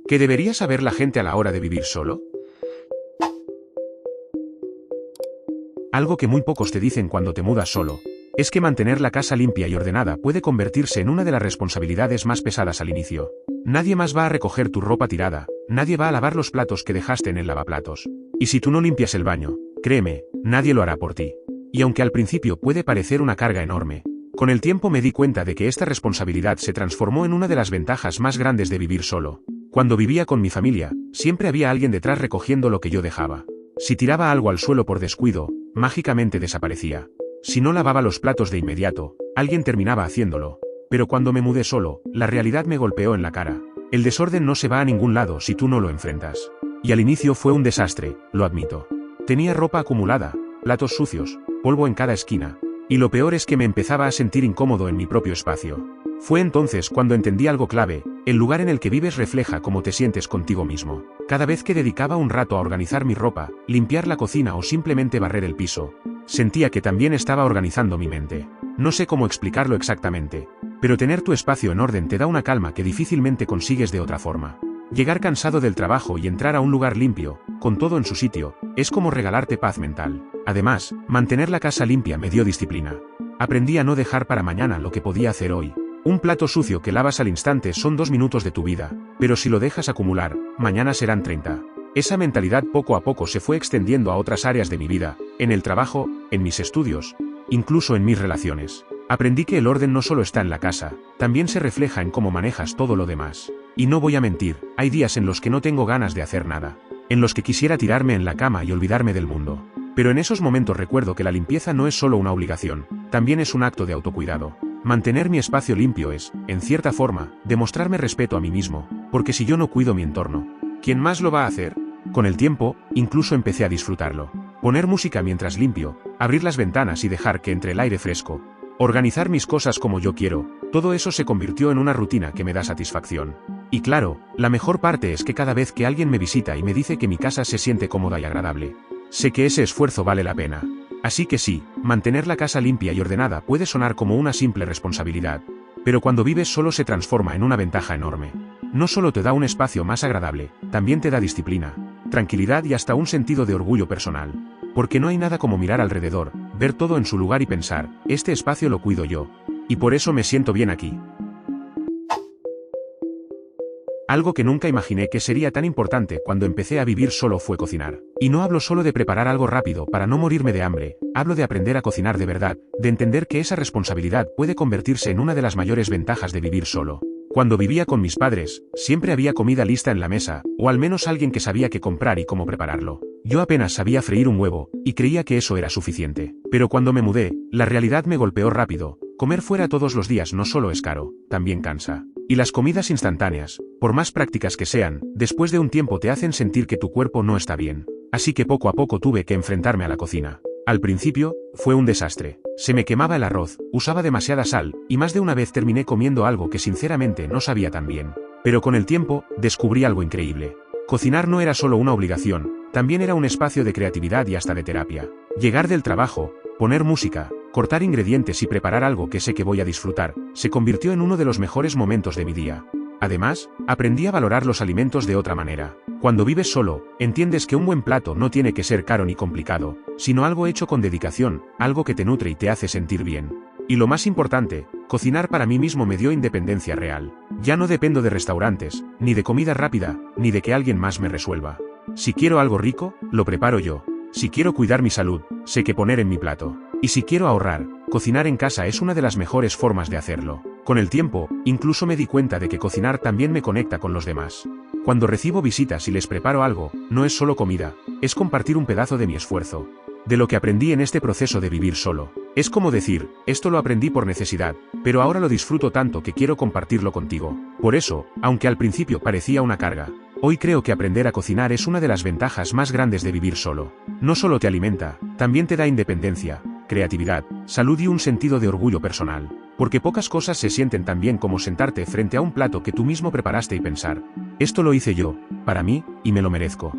¿Qué debería saber la gente a la hora de vivir solo? Algo que muy pocos te dicen cuando te mudas solo es que mantener la casa limpia y ordenada puede convertirse en una de las responsabilidades más pesadas al inicio. Nadie más va a recoger tu ropa tirada, nadie va a lavar los platos que dejaste en el lavaplatos. Y si tú no limpias el baño, créeme, nadie lo hará por ti. Y aunque al principio puede parecer una carga enorme, con el tiempo me di cuenta de que esta responsabilidad se transformó en una de las ventajas más grandes de vivir solo. Cuando vivía con mi familia, siempre había alguien detrás recogiendo lo que yo dejaba. Si tiraba algo al suelo por descuido, mágicamente desaparecía. Si no lavaba los platos de inmediato, alguien terminaba haciéndolo. Pero cuando me mudé solo, la realidad me golpeó en la cara. El desorden no se va a ningún lado si tú no lo enfrentas. Y al inicio fue un desastre, lo admito. Tenía ropa acumulada, platos sucios, polvo en cada esquina. Y lo peor es que me empezaba a sentir incómodo en mi propio espacio. Fue entonces cuando entendí algo clave: el lugar en el que vives refleja cómo te sientes contigo mismo. Cada vez que dedicaba un rato a organizar mi ropa, limpiar la cocina o simplemente barrer el piso, sentía que también estaba organizando mi mente. No sé cómo explicarlo exactamente, pero tener tu espacio en orden te da una calma que difícilmente consigues de otra forma. Llegar cansado del trabajo y entrar a un lugar limpio, con todo en su sitio, es como regalarte paz mental. Además, mantener la casa limpia me dio disciplina. Aprendí a no dejar para mañana lo que podía hacer hoy. Un plato sucio que lavas al instante son 2 minutos de tu vida, pero si lo dejas acumular, mañana serán 30. Esa mentalidad poco a poco se fue extendiendo a otras áreas de mi vida, en el trabajo, en mis estudios, incluso en mis relaciones. Aprendí que el orden no solo está en la casa, también se refleja en cómo manejas todo lo demás. Y no voy a mentir, hay días en los que no tengo ganas de hacer nada, en los que quisiera tirarme en la cama y olvidarme del mundo. Pero en esos momentos recuerdo que la limpieza no es solo una obligación, también es un acto de autocuidado. Mantener mi espacio limpio es, en cierta forma, demostrarme respeto a mí mismo, porque si yo no cuido mi entorno, ¿quién más lo va a hacer? Con el tiempo, incluso empecé a disfrutarlo. Poner música mientras limpio, abrir las ventanas y dejar que entre el aire fresco, organizar mis cosas como yo quiero, todo eso se convirtió en una rutina que me da satisfacción. Y claro, la mejor parte es que cada vez que alguien me visita y me dice que mi casa se siente cómoda y agradable, sé que ese esfuerzo vale la pena. Así que sí, mantener la casa limpia y ordenada puede sonar como una simple responsabilidad, pero cuando vives solo se transforma en una ventaja enorme. No solo te da un espacio más agradable, también te da disciplina, tranquilidad y hasta un sentido de orgullo personal. Porque no hay nada como mirar alrededor, ver todo en su lugar y pensar, este espacio lo cuido yo. Y por eso me siento bien aquí. Algo que nunca imaginé que sería tan importante cuando empecé a vivir solo fue cocinar. Y no hablo solo de preparar algo rápido para no morirme de hambre, hablo de aprender a cocinar de verdad, de entender que esa responsabilidad puede convertirse en una de las mayores ventajas de vivir solo. Cuando vivía con mis padres, siempre había comida lista en la mesa, o al menos alguien que sabía qué comprar y cómo prepararlo. Yo apenas sabía freír un huevo, y creía que eso era suficiente. Pero cuando me mudé, la realidad me golpeó rápido. Comer fuera todos los días no solo es caro, también cansa. Y las comidas instantáneas, por más prácticas que sean, después de un tiempo te hacen sentir que tu cuerpo no está bien. Así que poco a poco tuve que enfrentarme a la cocina. Al principio, fue un desastre. Se me quemaba el arroz, usaba demasiada sal, y más de una vez terminé comiendo algo que sinceramente no sabía tan bien. Pero con el tiempo, descubrí algo increíble. Cocinar no era solo una obligación, también era un espacio de creatividad y hasta de terapia. Llegar del trabajo, poner música, cortar ingredientes y preparar algo que sé que voy a disfrutar, se convirtió en uno de los mejores momentos de mi día. Además, aprendí a valorar los alimentos de otra manera. Cuando vives solo, entiendes que un buen plato no tiene que ser caro ni complicado, sino algo hecho con dedicación, algo que te nutre y te hace sentir bien. Y lo más importante, cocinar para mí mismo me dio independencia real. Ya no dependo de restaurantes, ni de comida rápida, ni de que alguien más me resuelva. Si quiero algo rico, lo preparo yo. Si quiero cuidar mi salud, sé qué poner en mi plato. Y si quiero ahorrar, cocinar en casa es una de las mejores formas de hacerlo. Con el tiempo, incluso me di cuenta de que cocinar también me conecta con los demás. Cuando recibo visitas y les preparo algo, no es solo comida, es compartir un pedazo de mi esfuerzo. De lo que aprendí en este proceso de vivir solo. Es como decir, esto lo aprendí por necesidad, pero ahora lo disfruto tanto que quiero compartirlo contigo. Por eso, aunque al principio parecía una carga, hoy creo que aprender a cocinar es una de las ventajas más grandes de vivir solo. No solo te alimenta, también te da independencia, creatividad, salud y un sentido de orgullo personal. Porque pocas cosas se sienten tan bien como sentarte frente a un plato que tú mismo preparaste y pensar, esto lo hice yo, para mí, y me lo merezco.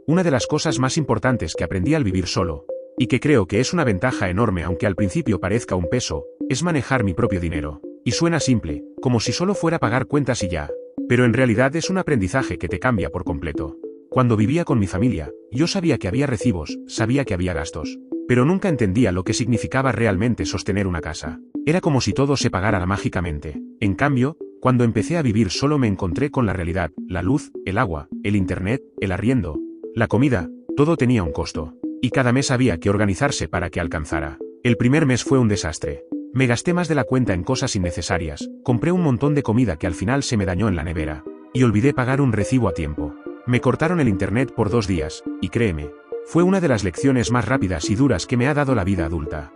Una de las cosas más importantes que aprendí al vivir solo, y que creo que es una ventaja enorme aunque al principio parezca un peso, es manejar mi propio dinero. Y suena simple, como si solo fuera pagar cuentas y ya. Pero en realidad es un aprendizaje que te cambia por completo. Cuando vivía con mi familia, yo sabía que había recibos, sabía que había gastos. Pero nunca entendía lo que significaba realmente sostener una casa. Era como si todo se pagara mágicamente. En cambio, cuando empecé a vivir solo me encontré con la realidad, la luz, el agua, el internet, el arriendo, la comida, todo tenía un costo. Y cada mes había que organizarse para que alcanzara. El primer mes fue un desastre. Me gasté más de la cuenta en cosas innecesarias, compré un montón de comida que al final se me dañó en la nevera. Y olvidé pagar un recibo a tiempo. Me cortaron el internet por 2 días, y créeme, fue una de las lecciones más rápidas y duras que me ha dado la vida adulta.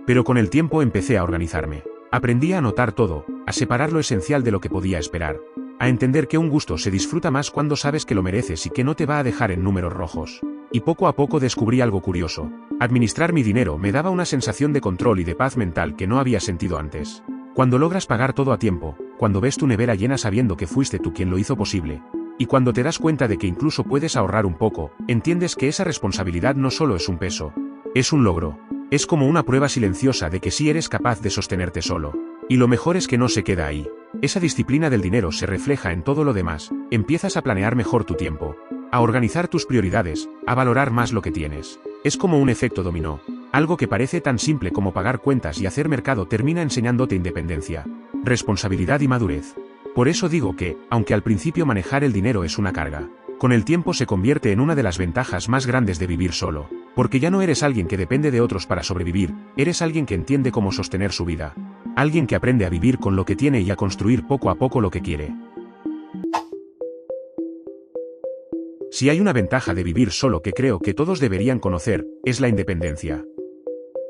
Pero con el tiempo empecé a organizarme. Aprendí a anotar todo, a separar lo esencial de lo que podía esperar, a entender que un gusto se disfruta más cuando sabes que lo mereces y que no te va a dejar en números rojos. Y poco a poco descubrí algo curioso. Administrar mi dinero me daba una sensación de control y de paz mental que no había sentido antes. Cuando logras pagar todo a tiempo, cuando ves tu nevera llena sabiendo que fuiste tú quien lo hizo posible, y cuando te das cuenta de que incluso puedes ahorrar un poco, entiendes que esa responsabilidad no solo es un peso, es un logro. Es como una prueba silenciosa de que sí eres capaz de sostenerte solo. Y lo mejor es que no se queda ahí. Esa disciplina del dinero se refleja en todo lo demás. Empiezas a planear mejor tu tiempo, a organizar tus prioridades, a valorar más lo que tienes. Es como un efecto dominó. Algo que parece tan simple como pagar cuentas y hacer mercado termina enseñándote independencia, responsabilidad y madurez. Por eso digo que, aunque al principio manejar el dinero es una carga, con el tiempo se convierte en una de las ventajas más grandes de vivir solo. Porque ya no eres alguien que depende de otros para sobrevivir, eres alguien que entiende cómo sostener su vida. Alguien que aprende a vivir con lo que tiene y a construir poco a poco lo que quiere. Si hay una ventaja de vivir solo que creo que todos deberían conocer, es la independencia.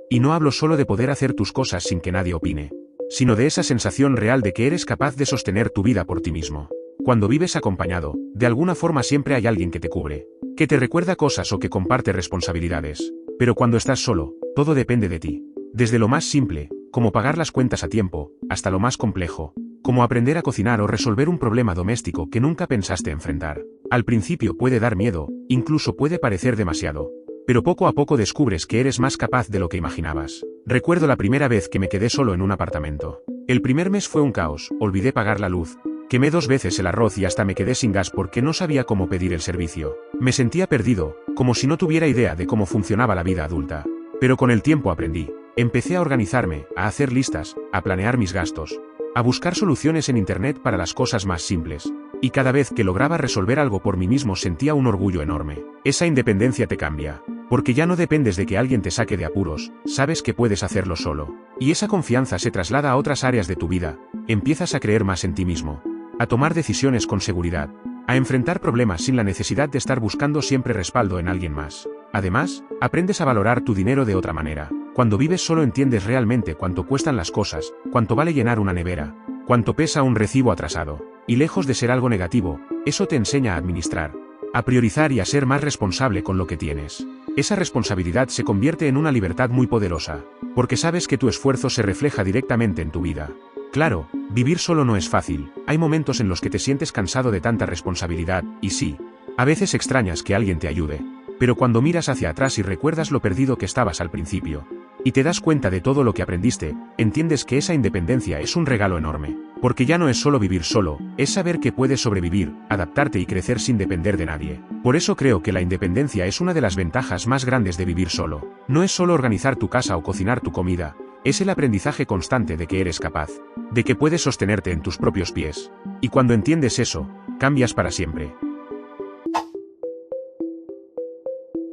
Y no hablo solo de poder hacer tus cosas sin que nadie opine, sino de esa sensación real de que eres capaz de sostener tu vida por ti mismo. Cuando vives acompañado, de alguna forma siempre hay alguien que te cubre, que te recuerda cosas o que comparte responsabilidades. Pero cuando estás solo, todo depende de ti. Desde lo más simple, como pagar las cuentas a tiempo, hasta lo más complejo, como aprender a cocinar o resolver un problema doméstico que nunca pensaste enfrentar. Al principio puede dar miedo, incluso puede parecer demasiado. Pero poco a poco descubres que eres más capaz de lo que imaginabas. Recuerdo la primera vez que me quedé solo en un apartamento. El primer mes fue un caos, olvidé pagar la luz. Quemé 2 veces el arroz y hasta me quedé sin gas porque no sabía cómo pedir el servicio. Me sentía perdido, como si no tuviera idea de cómo funcionaba la vida adulta. Pero con el tiempo aprendí. Empecé a organizarme, a hacer listas, a planear mis gastos, a buscar soluciones en internet para las cosas más simples. Y cada vez que lograba resolver algo por mí mismo sentía un orgullo enorme. Esa independencia te cambia. Porque ya no dependes de que alguien te saque de apuros, sabes que puedes hacerlo solo. Y esa confianza se traslada a otras áreas de tu vida. Empiezas a creer más en ti mismo, a tomar decisiones con seguridad, a enfrentar problemas sin la necesidad de estar buscando siempre respaldo en alguien más. Además, aprendes a valorar tu dinero de otra manera. Cuando vives solo entiendes realmente cuánto cuestan las cosas, cuánto vale llenar una nevera, cuánto pesa un recibo atrasado. Y lejos de ser algo negativo, eso te enseña a administrar, a priorizar y a ser más responsable con lo que tienes. Esa responsabilidad se convierte en una libertad muy poderosa, porque sabes que tu esfuerzo se refleja directamente en tu vida. Claro, vivir solo no es fácil, hay momentos en los que te sientes cansado de tanta responsabilidad, y sí, a veces extrañas que alguien te ayude. Pero cuando miras hacia atrás y recuerdas lo perdido que estabas al principio, y te das cuenta de todo lo que aprendiste, entiendes que esa independencia es un regalo enorme. Porque ya no es solo vivir solo, es saber que puedes sobrevivir, adaptarte y crecer sin depender de nadie. Por eso creo que la independencia es una de las ventajas más grandes de vivir solo. No es solo organizar tu casa o cocinar tu comida, es el aprendizaje constante de que eres capaz, de que puedes sostenerte en tus propios pies. Y cuando entiendes eso, cambias para siempre.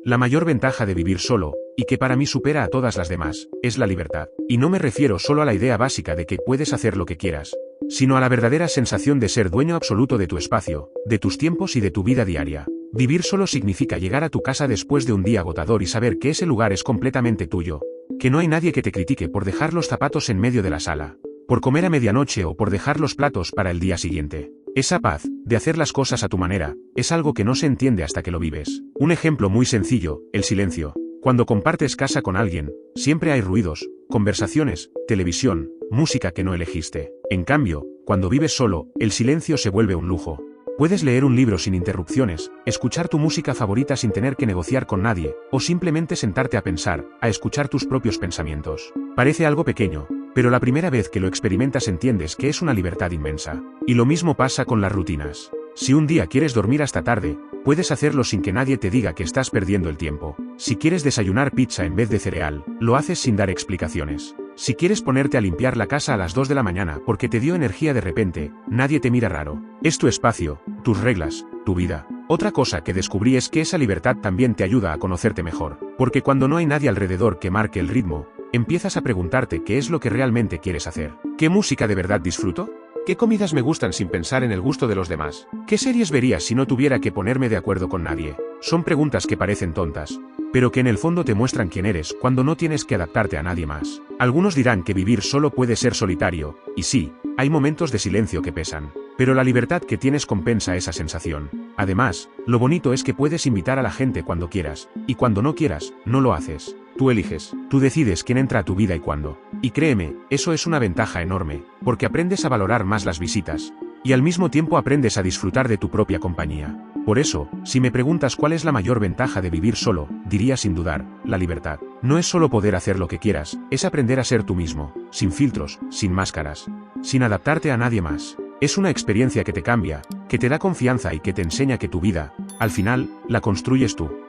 La mayor ventaja de vivir solo, y que para mí supera a todas las demás, es la libertad. Y no me refiero solo a la idea básica de que puedes hacer lo que quieras, sino a la verdadera sensación de ser dueño absoluto de tu espacio, de tus tiempos y de tu vida diaria. Vivir solo significa llegar a tu casa después de un día agotador y saber que ese lugar es completamente tuyo, que no hay nadie que te critique por dejar los zapatos en medio de la sala, por comer a medianoche o por dejar los platos para el día siguiente. Esa paz, de hacer las cosas a tu manera, es algo que no se entiende hasta que lo vives. Un ejemplo muy sencillo, el silencio. Cuando compartes casa con alguien, siempre hay ruidos, conversaciones, televisión, música que no elegiste. En cambio, cuando vives solo, el silencio se vuelve un lujo. Puedes leer un libro sin interrupciones, escuchar tu música favorita sin tener que negociar con nadie, o simplemente sentarte a pensar, a escuchar tus propios pensamientos. Parece algo pequeño, pero la primera vez que lo experimentas entiendes que es una libertad inmensa. Y lo mismo pasa con las rutinas. Si un día quieres dormir hasta tarde, puedes hacerlo sin que nadie te diga que estás perdiendo el tiempo. Si quieres desayunar pizza en vez de cereal, lo haces sin dar explicaciones. Si quieres ponerte a limpiar la casa a las 2 de la mañana porque te dio energía de repente, nadie te mira raro. Es tu espacio, tus reglas, tu vida. Otra cosa que descubrí es que esa libertad también te ayuda a conocerte mejor. Porque cuando no hay nadie alrededor que marque el ritmo, empiezas a preguntarte qué es lo que realmente quieres hacer. ¿Qué música de verdad disfruto? ¿Qué comidas me gustan sin pensar en el gusto de los demás? ¿Qué series verías si no tuviera que ponerme de acuerdo con nadie? Son preguntas que parecen tontas, pero que en el fondo te muestran quién eres cuando no tienes que adaptarte a nadie más. Algunos dirán que vivir solo puede ser solitario, y sí, hay momentos de silencio que pesan, pero la libertad que tienes compensa esa sensación. Además, lo bonito es que puedes invitar a la gente cuando quieras, y cuando no quieras, no lo haces. Tú eliges, tú decides quién entra a tu vida y cuándo. Y créeme, eso es una ventaja enorme, porque aprendes a valorar más las visitas, y al mismo tiempo aprendes a disfrutar de tu propia compañía. Por eso, si me preguntas cuál es la mayor ventaja de vivir solo, diría sin dudar, la libertad. No es solo poder hacer lo que quieras, es aprender a ser tú mismo, sin filtros, sin máscaras, sin adaptarte a nadie más. Es una experiencia que te cambia, que te da confianza y que te enseña que tu vida, al final, la construyes tú.